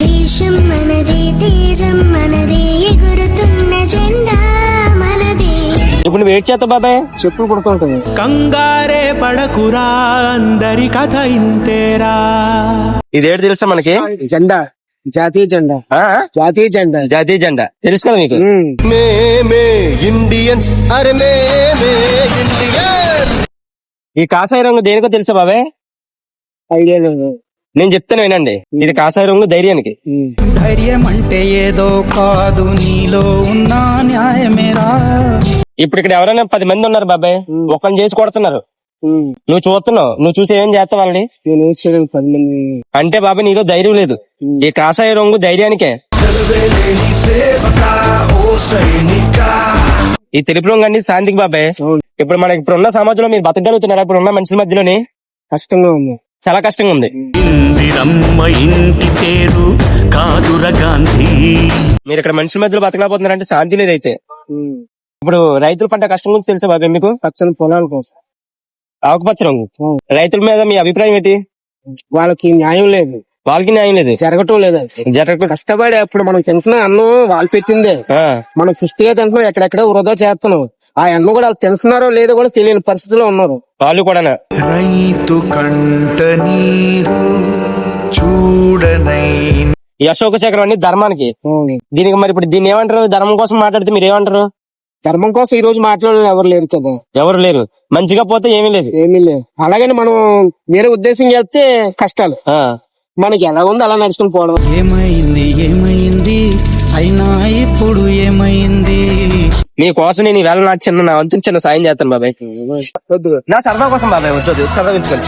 దేశం మనదే, తేజం మనదే, ఎగురుతున్న జెండా మనదే. ఇప్పుడు నువ్వు ఏడ్ చేస్తావు బాబాయ్? చెప్పులు కొడుకుంటుంది. కంగారే పడకురా, అందరి కథ ఇంతేరా. ఇదేంటి తెలుసా మనకి? జెండా, జాతీయ జెండా. జాతీయ జెండా, జాతీయ జెండా తెలుసు కదా మీకు? ఇండియన్, అరే ఇండియన్. ఈ కాషాయ రంగు దేనికో తెలుసా బాబాయ్? ఐడియా లేదు. నేను చెప్తాను వినండి. ఇది కాషాయ రంగు ధైర్యానికి. ధైర్యం అంటే ఏదో కాదు, నీలో ఉన్న న్యాయమేరా. ఇప్పుడు ఇక్కడ ఎవరైనా 10 మంది ఉన్నారు బాబాయ్, ఒకరిని చేసి కొడుతున్నారు. నువ్వు చూస్తున్నావు, నువ్వు చూసి ఏం చేస్తావు వాళ్ళని? నేను ఏం చేయలేను 10 మంది. అంటే బాబాయ్ నీలో ధైర్యం లేదు. ఈ కాషాయ రంగు ధైర్యానికే. ఈ తెలుపు రంగు అనేది శాంతికి బాబాయ్. ఇప్పుడు మనకి ఇప్పుడున్న సమాజంలో మీరు బతకగలుగుతున్నారా? ఇప్పుడు ఉన్న మనుషుల మధ్యలోని కష్టంగా ఉంది, చాలా కష్టంగా ఉంది. ఇంటి పేరు కాదురా గాంధీ. మీరు ఇక్కడ మనుషుల మధ్యలో బతకలేకపోతున్నారంటే శాంతి లేదైతే. ఇప్పుడు రైతుల పంట కష్టం గురించి తెలుసా బాబాయ్ మీకు? పచ్చని పొలాల కోసం. ఆకుపచ్చ రంగు రైతుల మీద మీ అభిప్రాయం ఏంటి? వాళ్ళకి న్యాయం లేదు, వాళ్ళకి న్యాయం లేదు, జరగటం లేదు. కష్టపడి అప్పుడు మనం తింటున్నాం అన్నం వాళ్ళు పెట్టిందే, మనం పుష్టిగా తింటున్నాం, ఎక్కడెక్కడ వృధా చేస్తున్నాం. ఆ అన్నం కూడా వాళ్ళు తింటున్నారో లేదో కూడా తెలియని పరిస్థితిలో ఉన్నారు వాళ్ళు కూడా. రైతు కంట నీరు చూడనై. ఈ అశోక చక్రం అన్ని ధర్మానికి. దీనికి మరి ఇప్పుడు దీన్ని ఏమంటారు? ధర్మం కోసం మాట్లాడితే మీరు ఏమంటారు? ధర్మం కోసం ఈ రోజు మాట్లాడే ఎవరు లేరు కదా. ఎవరు లేరు. మంచిగా పోతే ఏమీ లేదు, ఏమీ లేదు. అలాగని మనం వేరే ఉద్దేశం చేస్తే కష్టాలు. మనకి ఎలా ఉంది అలా నడుచుకుని పోవడం. ఏమైంది ఏమైంది అయినా ఇప్పుడు ఏమైంది? మీకోసం నేను ఈవేళ నా వంతు చిన్న సాయం చేస్తాను బాబాయ్. నా సరదా కోసం బాబాయ్, వచ్చేది సరదా ఉంచుకోండి.